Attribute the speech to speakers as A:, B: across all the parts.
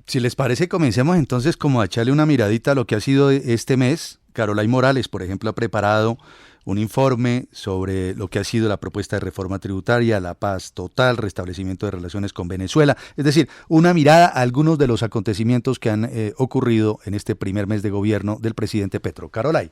A: Si les parece, comencemos entonces como a echarle una miradita a lo que ha sido este mes. Carolay Morales, por ejemplo, ha preparado un informe sobre lo que ha sido la propuesta de reforma tributaria, la paz total, restablecimiento de relaciones con Venezuela. Es decir, una mirada a algunos de los acontecimientos que han ocurrido en este primer mes de gobierno del presidente Petro. Carolay.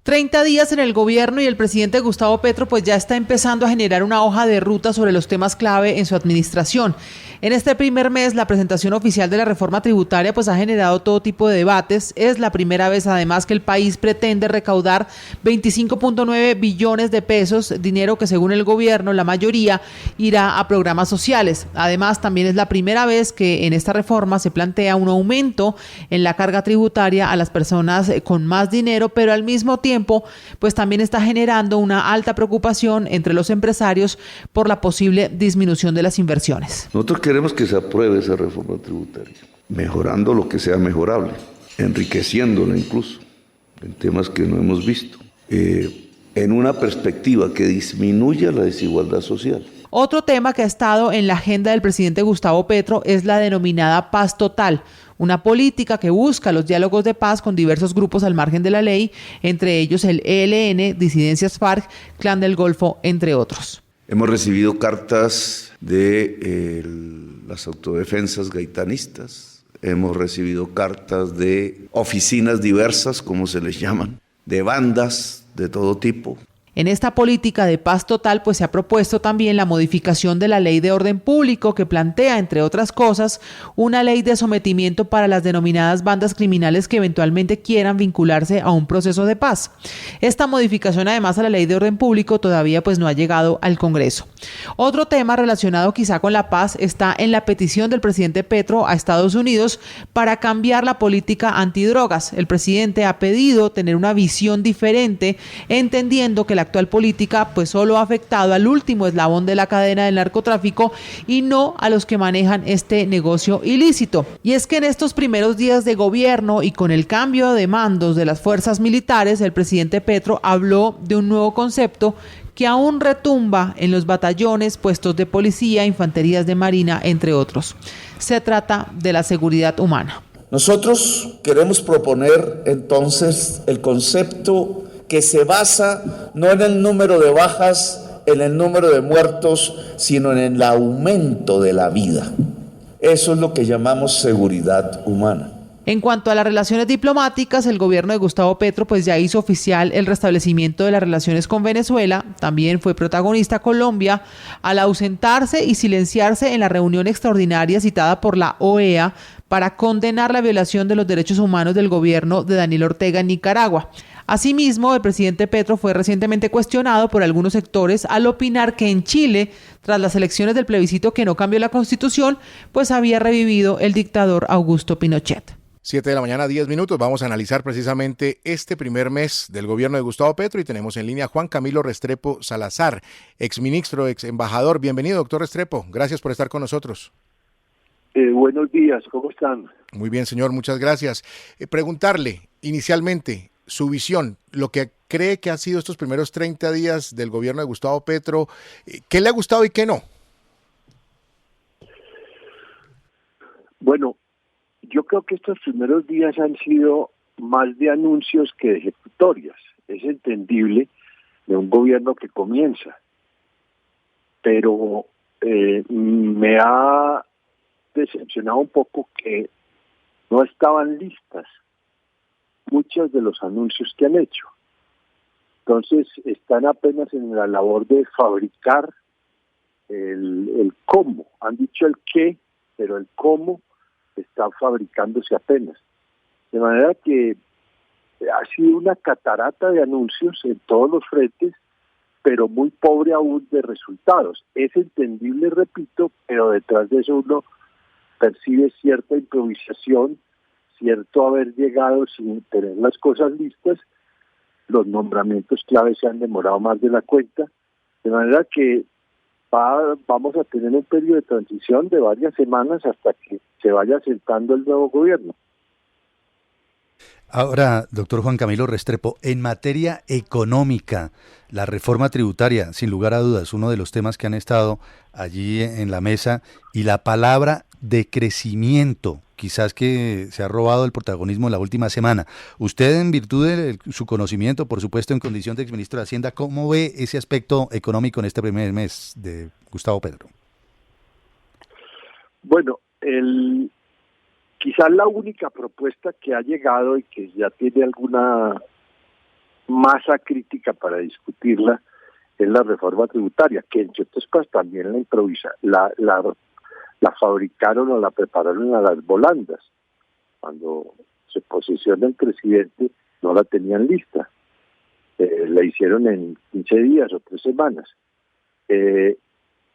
B: 30 días en el gobierno y el presidente Gustavo Petro pues ya está empezando a generar una hoja de ruta sobre los temas clave en su administración. En este primer mes, la presentación oficial de la reforma tributaria pues ha generado todo tipo de debates. Es la primera vez además que el país pretende recaudar 25.9 billones de pesos, dinero que según el gobierno la mayoría irá a programas sociales. Además, también es la primera vez que en esta reforma se plantea un aumento en la carga tributaria a las personas con más dinero, pero al mismo tiempo pues también está generando una alta preocupación entre los empresarios por la posible disminución de las inversiones.
C: Nosotros queremos que se apruebe esa reforma tributaria, mejorando lo que sea mejorable, enriqueciéndola incluso en temas que no hemos visto, en una perspectiva que disminuya la desigualdad social.
B: Otro tema que ha estado en la agenda del presidente Gustavo Petro es la denominada paz total, una política que busca los diálogos de paz con diversos grupos al margen de la ley, entre ellos el ELN, disidencias FARC, Clan del Golfo, entre otros.
C: Hemos recibido cartas de las autodefensas gaitanistas, hemos recibido cartas de oficinas diversas, como se les llaman, de bandas de todo tipo.
B: En esta política de paz total, pues se ha propuesto también la modificación de la ley de orden público que plantea, entre otras cosas, una ley de sometimiento para las denominadas bandas criminales que eventualmente quieran vincularse a un proceso de paz. Esta modificación, además, a la ley de orden público todavía pues no ha llegado al Congreso. Otro tema relacionado quizá con la paz está en la petición del presidente Petro a Estados Unidos para cambiar la política antidrogas. El presidente ha pedido tener una visión diferente, entendiendo que la actual política pues solo ha afectado al último eslabón de la cadena del narcotráfico y no a los que manejan este negocio ilícito. Y es que en estos primeros días de gobierno y con el cambio de mandos de las fuerzas militares, el presidente Petro habló de un nuevo concepto que aún retumba en los batallones, puestos de policía, infanterías de marina, entre otros. Se trata de la seguridad humana.
D: Nosotros queremos proponer entonces el concepto que se basa no en el número de bajas, en el número de muertos, sino en el aumento de la vida. Eso es lo que llamamos seguridad humana.
B: En cuanto a las relaciones diplomáticas, el gobierno de Gustavo Petro pues ya hizo oficial el restablecimiento de las relaciones con Venezuela. También fue protagonista Colombia al ausentarse y silenciarse en la reunión extraordinaria citada por la OEA para condenar la violación de los derechos humanos del gobierno de Daniel Ortega en Nicaragua. Asimismo, el presidente Petro fue recientemente cuestionado por algunos sectores al opinar que en Chile, tras las elecciones del plebiscito que no cambió la constitución, pues había revivido el dictador Augusto Pinochet.
E: 7 de la mañana, 10 minutos. Vamos a analizar precisamente este primer mes del gobierno de Gustavo Petro y tenemos en línea a Juan Camilo Restrepo Salazar, exministro, ex embajador. Bienvenido, doctor Restrepo. Gracias por estar con nosotros.
F: Buenos días, ¿cómo están?
E: Muy bien, señor, muchas gracias. Preguntarle inicialmente su visión, lo que cree que han sido estos primeros 30 días del gobierno de Gustavo Petro, ¿qué le ha gustado y qué no?
F: Bueno, yo creo que estos primeros días han sido más de anuncios que de ejecutorias. Es entendible de un gobierno que comienza, pero me ha decepcionado un poco que no estaban listas muchos de los anuncios que han hecho. Entonces están apenas en la labor de fabricar el cómo. Han dicho el qué, pero el cómo está fabricándose apenas. De manera que ha sido una catarata de anuncios en todos los frentes, pero muy pobre aún de resultados. Es entendible, repito, pero detrás de eso uno percibe cierta improvisación, cierto haber llegado sin tener las cosas listas. Los nombramientos clave se han demorado más de la cuenta, de manera que vamos a tener un periodo de transición de varias semanas hasta que se vaya asentando el nuevo gobierno.
A: Ahora, doctor Juan Camilo Restrepo, en materia económica, la reforma tributaria, sin lugar a dudas, uno de los temas que han estado allí en la mesa, y la palabra de crecimiento, quizás que se ha robado el protagonismo en la última semana. Usted, en virtud de su conocimiento, por supuesto, en condición de exministro de Hacienda, ¿cómo ve ese aspecto económico en este primer mes de Gustavo Petro?
F: Bueno, quizás la única propuesta que ha llegado y que ya tiene alguna masa crítica para discutirla es la reforma tributaria, que entre otras cosas también la fabricaron o la prepararon a las volandas. Cuando se posesiona el presidente no la tenían lista, la hicieron en 15 días o 3 semanas.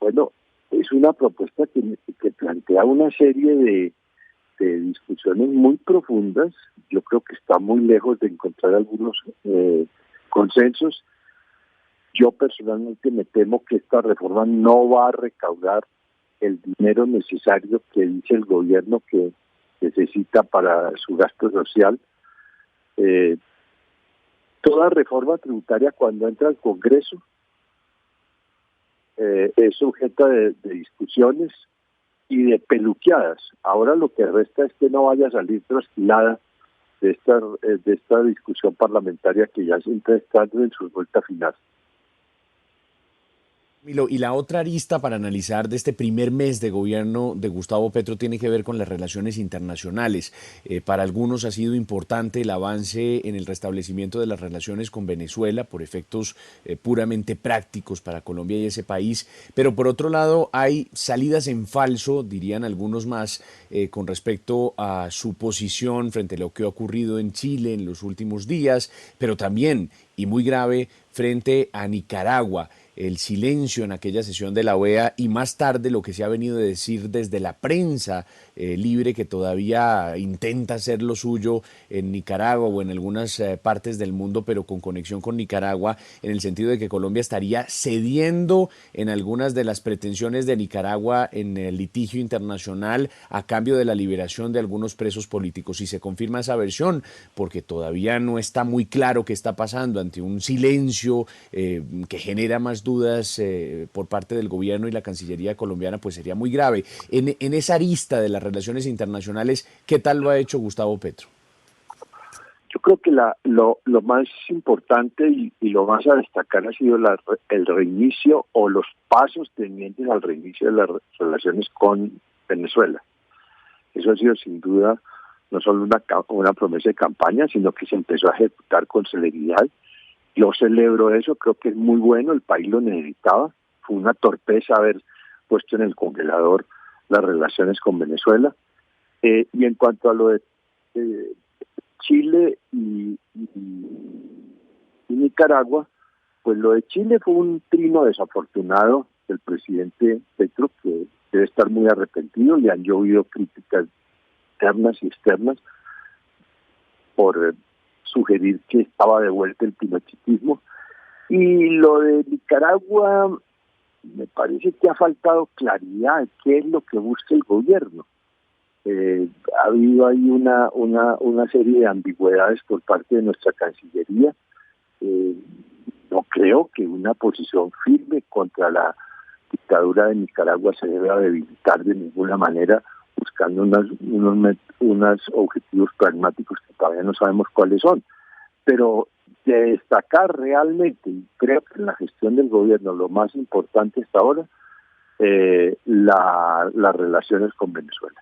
F: Bueno, es una propuesta que plantea una serie de discusiones muy profundas. Yo creo que está muy lejos de encontrar algunos consensos. Yo personalmente me temo que esta reforma no va a recaudar el dinero necesario que dice el gobierno que necesita para su gasto social. Toda reforma tributaria, cuando entra al Congreso, es sujeta de discusiones y de peluqueadas. Ahora lo que resta es que no vaya a salir trasquilada de esta discusión parlamentaria que ya siempre está en su vuelta final.
G: Y la otra arista para analizar de este primer mes de gobierno de Gustavo Petro tiene que ver con las relaciones internacionales. Para algunos ha sido importante el avance en el restablecimiento de las relaciones con Venezuela por efectos puramente prácticos para Colombia y ese país, pero por otro lado hay salidas en falso, dirían algunos más, con respecto a su posición frente a lo que ha ocurrido en Chile en los últimos días, pero también, y muy grave, frente a Nicaragua. El silencio en aquella sesión de la OEA y más tarde lo que se ha venido a decir desde la prensa libre que todavía intenta hacer lo suyo en Nicaragua o en algunas partes del mundo, pero con conexión con Nicaragua, en el sentido de que Colombia estaría cediendo en algunas de las pretensiones de Nicaragua en el litigio internacional a cambio de la liberación de algunos presos políticos. Y se confirma esa versión porque todavía no está muy claro qué está pasando ante un silencio que genera más dudas por parte del gobierno y la Cancillería colombiana, pues sería muy grave. En esa arista de las relaciones internacionales, ¿qué tal lo ha hecho Gustavo Petro?
F: Yo creo que lo más importante y lo más a destacar ha sido el reinicio o los pasos tendientes al reinicio de las relaciones con Venezuela. Eso ha sido sin duda no solo una promesa de campaña, sino que se empezó a ejecutar con celeridad. Yo celebro eso, creo que es muy bueno, el país lo necesitaba. Fue una torpeza haber puesto en el congelador las relaciones con Venezuela. Y en cuanto a lo de Chile y Nicaragua, pues lo de Chile fue un trino desafortunado del presidente Petro, que debe estar muy arrepentido. Le han llovido críticas internas y externas por sugerir que estaba de vuelta el pinochetismo. Y lo de Nicaragua, me parece que ha faltado claridad, qué es lo que busca el gobierno. Ha habido ahí una serie de ambigüedades por parte de nuestra Cancillería. No creo que una posición firme contra la dictadura de Nicaragua se deba debilitar de ninguna manera, buscando unos objetivos pragmáticos que todavía no sabemos cuáles son. Pero de destacar realmente, y creo que en la gestión del gobierno lo más importante hasta ahora, las relaciones con Venezuela.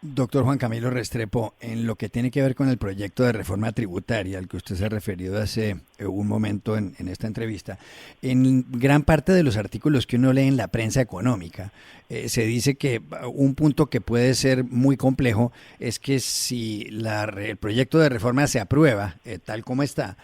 H: Doctor Juan Camilo Restrepo, en lo que tiene que ver con el proyecto de reforma tributaria al que usted se ha referido hace un momento en esta entrevista, en gran parte de los artículos que uno lee en la prensa económica, se dice que un punto que puede ser muy complejo es que si el proyecto de reforma se aprueba tal como está,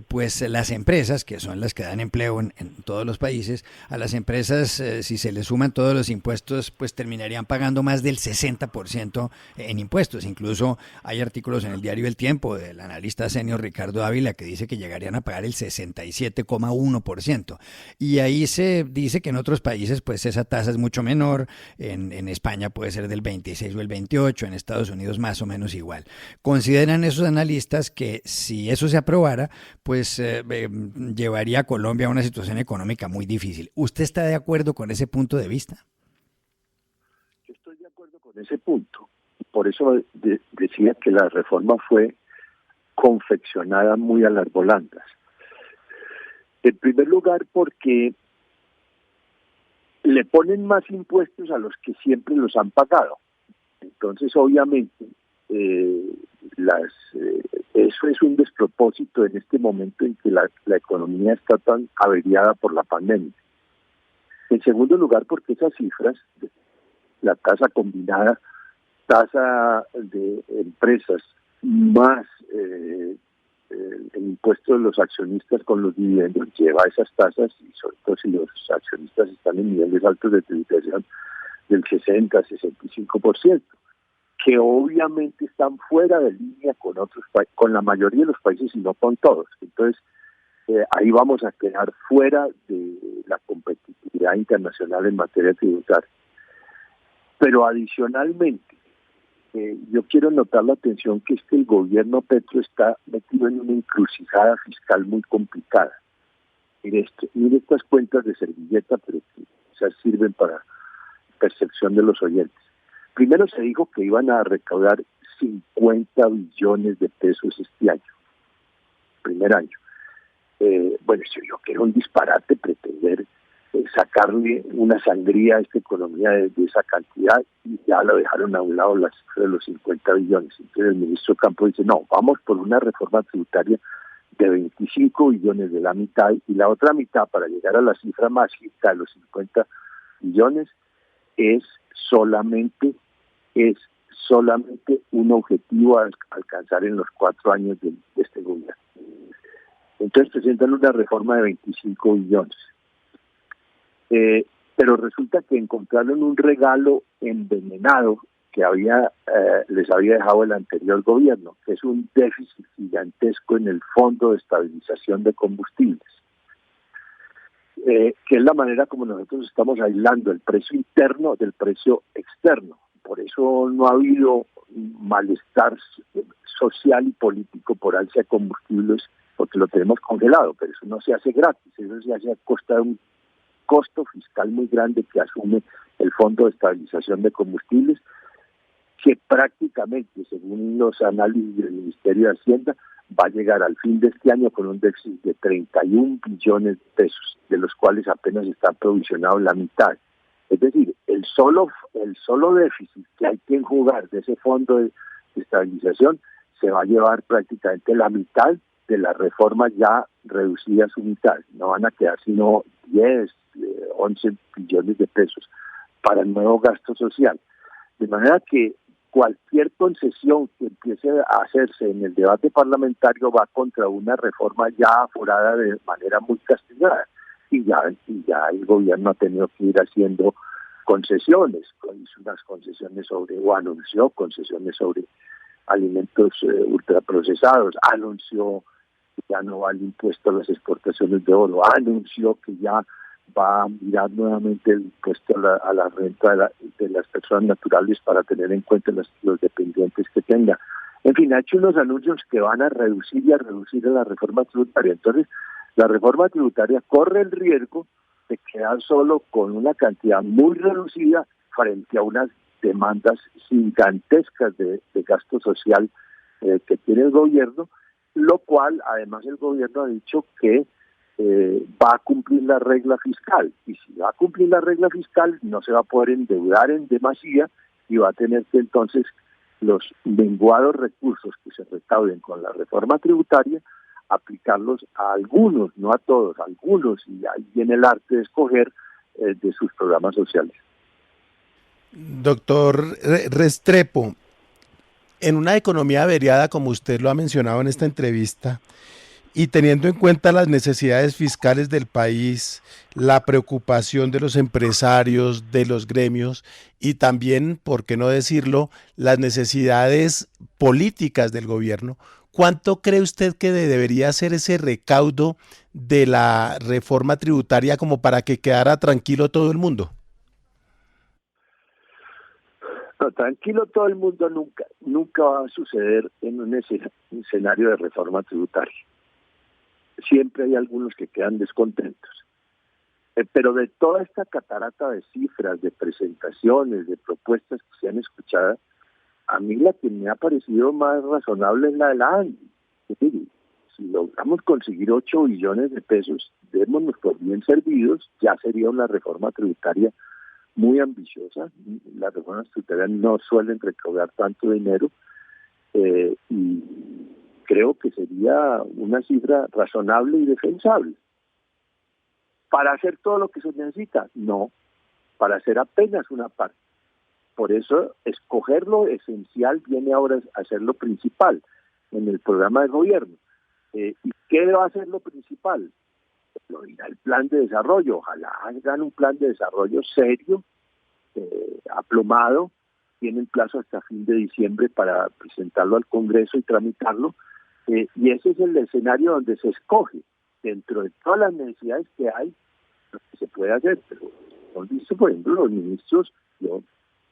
H: pues las empresas, que son las que dan empleo en todos los países, a las empresas, si se les suman todos los impuestos, pues terminarían pagando más del 60% en impuestos. Incluso hay artículos en el diario El Tiempo del analista senior Ricardo Ávila que dice que llegarían a pagar el 67,1%. Y ahí se dice que en otros países pues esa tasa es mucho menor, en España puede ser del 26 o el 28, en Estados Unidos más o menos igual. Consideran esos analistas que si eso se aprobara, pues llevaría a Colombia a una situación económica muy difícil. ¿Usted está de acuerdo con ese punto de vista?
F: Yo estoy de acuerdo con ese punto. Por eso decía que la reforma fue confeccionada muy a las volandas. En primer lugar, porque le ponen más impuestos a los que siempre los han pagado. Entonces, obviamente, eso es un despropósito en este momento en que la economía está tan averiada por la pandemia. En segundo lugar, porque esas cifras, la tasa combinada, tasa de empresas más el impuesto de los accionistas con los dividendos, lleva esas tasas, y sobre todo si los accionistas están en niveles altos de tributación del 60-65%, que obviamente están fuera de línea con otros con la mayoría de los países y no con todos. Entonces, ahí vamos a quedar fuera de la competitividad internacional en materia tributaria. Pero adicionalmente, yo quiero notar la atención que es que el gobierno Petro está metido en una encrucijada fiscal muy complicada. Mire estas cuentas de servilleta, pero que quizás sirven para percepción de los oyentes. Primero se dijo que iban a recaudar 50 billones de pesos este año, primer año. Bueno, yo creo que era un disparate pretender sacarle una sangría a esta economía de esa cantidad, y ya lo dejaron a un lado la cifra de los 50 billones. Entonces el ministro Campos dice, no, vamos por una reforma tributaria de 25 billones, de la mitad, y la otra mitad, para llegar a la cifra mágica de los 50 billones, es solamente un objetivo a alcanzar en los 4 años de este gobierno. Entonces presentan una reforma de 25 billones. Pero resulta que encontraron un regalo envenenado que les había dejado el anterior gobierno, que es un déficit gigantesco en el Fondo de Estabilización de Combustibles, que es la manera como nosotros estamos aislando el precio interno del precio externo. Por eso no ha habido malestar social y político por alza de combustibles, porque lo tenemos congelado, pero eso no se hace gratis, eso se hace a costa de un costo fiscal muy grande que asume el Fondo de Estabilización de Combustibles, que prácticamente, según los análisis del Ministerio de Hacienda, va a llegar al fin de este año con un déficit de 31 billones de pesos, de los cuales apenas está provisionado la mitad. Es decir, el solo déficit que hay que enjugar de ese Fondo de Estabilización se va a llevar prácticamente la mitad de la reforma ya reducida a su mitad. No van a quedar sino 10, 11 billones de pesos para el nuevo gasto social. De manera que cualquier concesión que empiece a hacerse en el debate parlamentario va contra una reforma ya aforada de manera muy castigada. Y ya el gobierno ha tenido que ir haciendo concesiones. Hizo unas concesiones o anunció concesiones sobre alimentos ultraprocesados, anunció que ya no va el impuesto a las exportaciones de oro, anunció que ya va a mirar nuevamente el impuesto a la renta de las personas naturales para tener en cuenta los dependientes que tenga. En fin, ha hecho unos anuncios que van a reducir la reforma tributaria. Entonces, la reforma tributaria corre el riesgo de quedar solo con una cantidad muy reducida frente a unas demandas gigantescas de gasto social que tiene el gobierno, lo cual además el gobierno ha dicho que va a cumplir la regla fiscal, y si va a cumplir la regla fiscal no se va a poder endeudar en demasía y va a tener que entonces los menguados recursos que se recauden con la reforma tributaria aplicarlos a algunos, no a todos, a algunos, y ahí viene el arte de escoger de sus programas sociales.
I: Doctor Restrepo, en una economía averiada, como usted lo ha mencionado en esta entrevista, y teniendo en cuenta las necesidades fiscales del país, la preocupación de los empresarios, de los gremios, y también, por qué no decirlo, las necesidades políticas del gobierno, ¿cuánto cree usted que debería ser ese recaudo de la reforma tributaria como para que quedara tranquilo todo el mundo?
F: No, tranquilo todo el mundo nunca va a suceder en un escenario de reforma tributaria. Siempre hay algunos que quedan descontentos. Pero de toda esta catarata de cifras, de presentaciones, de propuestas que se han escuchado, a mí la que me ha parecido más razonable es la de la ANDI. Si logramos conseguir 8 billones de pesos, démonos por bien servidos, ya sería una reforma tributaria muy ambiciosa. Las reformas tributarias no suelen recaudar tanto dinero y creo que sería una cifra razonable y defensable. ¿Para hacer todo lo que se necesita? No, para hacer apenas una parte. Por eso, escoger lo esencial viene ahora a ser lo principal en el programa de gobierno. ¿Y qué va a ser lo principal? Lo dirá el plan de desarrollo. Ojalá hagan un plan de desarrollo serio, aplomado. Tienen plazo hasta fin de diciembre para presentarlo al Congreso y tramitarlo. Y ese es el escenario donde se escoge, dentro de todas las necesidades que hay, lo que se puede hacer. Pero, ¿han visto, por ejemplo, los ministros? Yo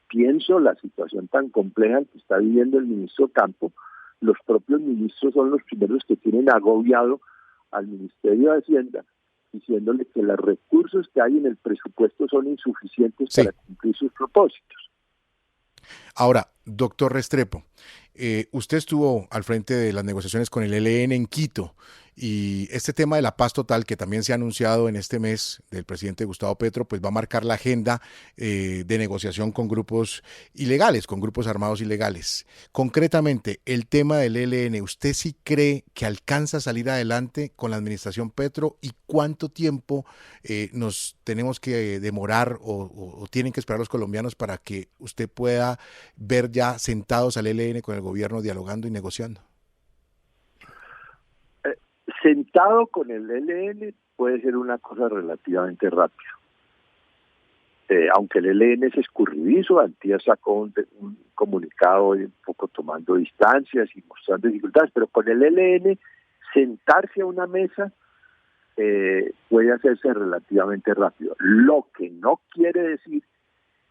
F: pienso la situación tan compleja que está viviendo el ministro Campo. Los propios ministros son los primeros que tienen agobiado al Ministerio de Hacienda, diciéndole que los recursos que hay en el presupuesto son insuficientes para cumplir sus propósitos.
E: Ahora, doctor Restrepo, usted estuvo al frente de las negociaciones con el ELN en Quito, y este tema de la paz total, que también se ha anunciado en este mes del presidente Gustavo Petro, pues va a marcar la agenda de negociación con grupos ilegales, con grupos armados ilegales. Concretamente, el tema del ELN, ¿usted sí cree que alcanza a salir adelante con la administración Petro? ¿Y cuánto tiempo nos tenemos que demorar o tienen que esperar los colombianos para que usted pueda ver ya sentados al ELN con el gobierno dialogando y negociando?
F: Sentado con el ELN puede ser una cosa relativamente rápida. Aunque el ELN es escurridizo, antier sacó un comunicado un poco tomando distancias y mostrando dificultades, pero con el ELN sentarse a una mesa puede hacerse relativamente rápido. Lo que no quiere decir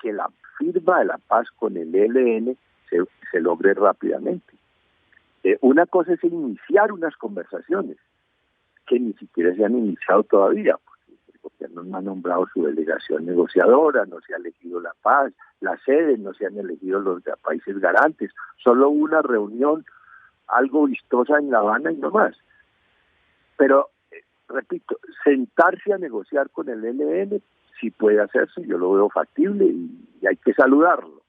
F: que la firma de la paz con el ELN se logre rápidamente. Una cosa es iniciar unas conversaciones que ni siquiera se han iniciado todavía, porque el gobierno no ha nombrado su delegación negociadora, no se ha elegido la paz, las sedes, no se han elegido los países garantes, solo una reunión algo vistosa en La Habana y no más. Pero, repito, sentarse a negociar con el ELN sí puede hacerse, yo lo veo factible y hay que saludarlo,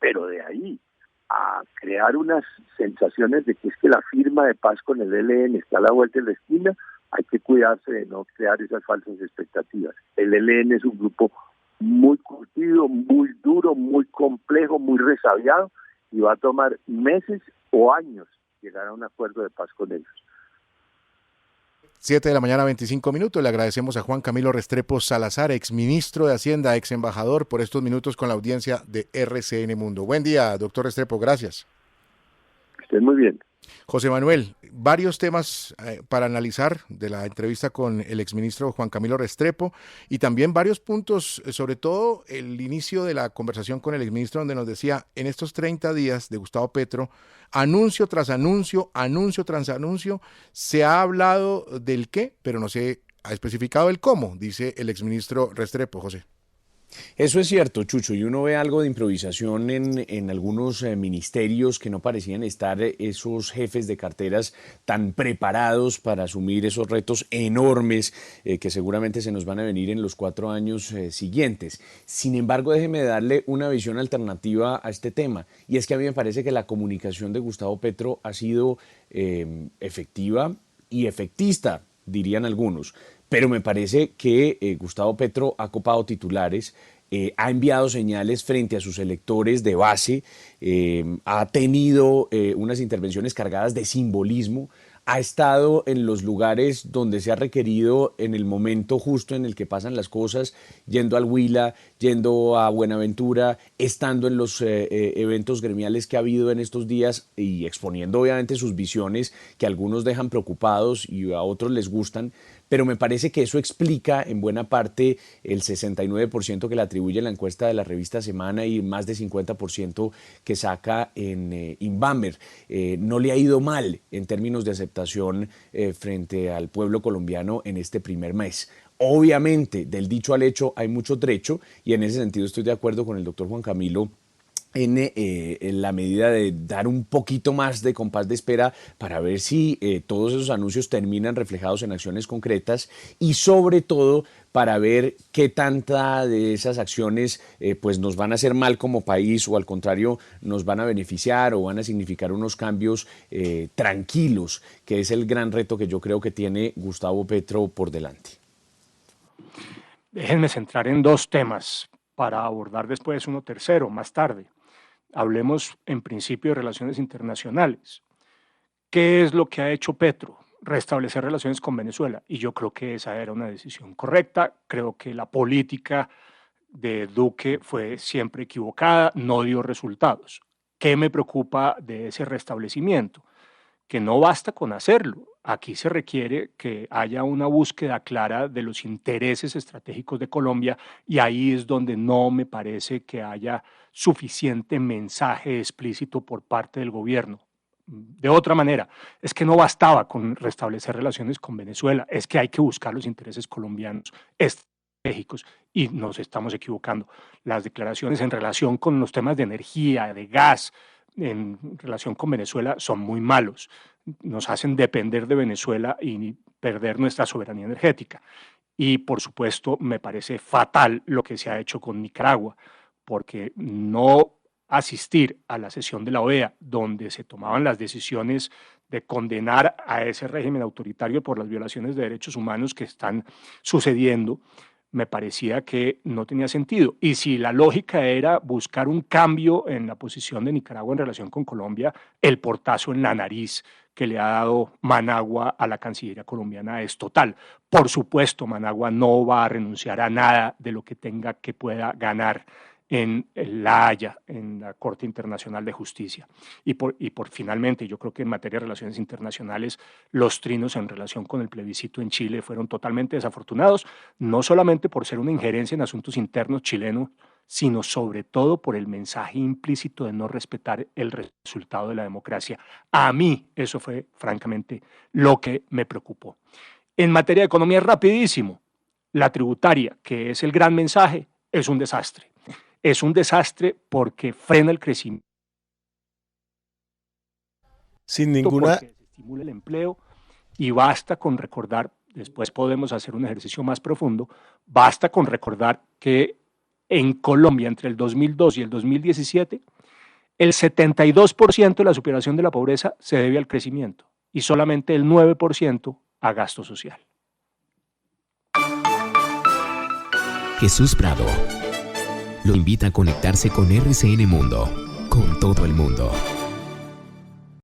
F: pero de ahí a crear unas sensaciones de que es que la firma de paz con el ELN está a la vuelta de la esquina, hay que cuidarse de no crear esas falsas expectativas. El ELN es un grupo muy curtido, muy duro, muy complejo, muy resabiado, y va a tomar meses o años llegar a un acuerdo de paz con ellos.
E: 7 de la mañana, 25 minutos. Le agradecemos a Juan Camilo Restrepo Salazar, exministro de Hacienda, ex embajador, por estos minutos con la audiencia de RCN Mundo. Buen día, doctor Restrepo, gracias.
F: Que estén muy bien.
E: José Manuel, varios temas para analizar de la entrevista con el exministro Juan Camilo Restrepo y también varios puntos, sobre todo el inicio de la conversación con el exministro donde nos decía, en estos 30 días de Gustavo Petro, anuncio tras anuncio, anuncio tras anuncio, se ha hablado del qué, pero no se ha especificado el cómo, dice el exministro Restrepo. José.
G: Eso es cierto, Chucho, y uno ve algo de improvisación en algunos ministerios que no parecían estar esos jefes de carteras tan preparados para asumir esos retos enormes que seguramente se nos van a venir en los 4 años siguientes. Sin embargo, déjeme darle una visión alternativa a este tema, y es que a mí me parece que la comunicación de Gustavo Petro ha sido efectiva y efectista, dirían algunos. Pero me parece que Gustavo Petro ha copado titulares, ha enviado señales frente a sus electores de base, ha tenido unas intervenciones cargadas de simbolismo, ha estado en los lugares donde se ha requerido en el momento justo en el que pasan las cosas, yendo al Huila, yendo a Buenaventura, estando en los eventos gremiales que ha habido en estos días y exponiendo obviamente sus visiones que a algunos dejan preocupados y a otros les gustan. Pero me parece que eso explica en buena parte el 69% que le atribuye la encuesta de la revista Semana y más de 50% que saca en Inbamer. No le ha ido mal en términos de aceptación frente al pueblo colombiano en este primer mes. Obviamente, del dicho al hecho hay mucho trecho, y en ese sentido estoy de acuerdo con el doctor Juan Camilo en la medida de dar un poquito más de compás de espera para ver si todos esos anuncios terminan reflejados en acciones concretas, y sobre todo para ver qué tanta de esas acciones pues nos van a hacer mal como país, o al contrario nos van a beneficiar o van a significar unos cambios tranquilos, que es el gran reto que yo creo que tiene Gustavo Petro por delante.
J: Déjenme centrar en dos temas para abordar después uno tercero más tarde. Hablemos en principio de relaciones internacionales. ¿Qué es lo que ha hecho Petro? Restablecer relaciones con Venezuela, y yo creo que esa era una decisión correcta. Creo que la política de Duque fue siempre equivocada, no dio resultados. ¿Qué me preocupa de ese restablecimiento? Que no basta con hacerlo. Aquí se requiere que haya una búsqueda clara de los intereses estratégicos de Colombia, y ahí es donde no me parece que haya suficiente mensaje explícito por parte del gobierno. De otra manera, es que no bastaba con restablecer relaciones con Venezuela, es que hay que buscar los intereses colombianos estratégicos, y nos estamos equivocando. Las declaraciones en relación con los temas de energía, de gas, en relación con Venezuela son muy malos. Nos hacen depender de Venezuela y perder nuestra soberanía energética. Y por supuesto me parece fatal lo que se ha hecho con Nicaragua, porque no asistir a la sesión de la OEA, donde se tomaban las decisiones de condenar a ese régimen autoritario por las violaciones de derechos humanos que están sucediendo, me parecía que no tenía sentido. Y si la lógica era buscar un cambio en la posición de Nicaragua en relación con Colombia, el portazo en la nariz que le ha dado Managua a la Cancillería colombiana es total. Por supuesto, Managua no va a renunciar a nada de lo que tenga que pueda ganar en La Haya, en la Corte Internacional de Justicia. Y por finalmente, yo creo que en materia de relaciones internacionales, los trinos en relación con el plebiscito en Chile fueron totalmente desafortunados, no solamente por ser una injerencia en asuntos internos chilenos, sino sobre todo por el mensaje implícito de no respetar el resultado de la democracia. A mí eso fue, francamente, lo que me preocupó. En materia de economía, rapidísimo, la tributaria, que es el gran mensaje, es un desastre. Es un desastre porque frena el crecimiento.
I: Sin ninguna...
J: Porque se estimula el empleo, y basta con recordar, después podemos hacer un ejercicio más profundo, basta con recordar que en Colombia entre el 2002 y el 2017, el 72% de la superación de la pobreza se debe al crecimiento y solamente el 9% a gasto social.
K: Jesús Prado lo invita a conectarse con RCN Mundo, con todo el mundo.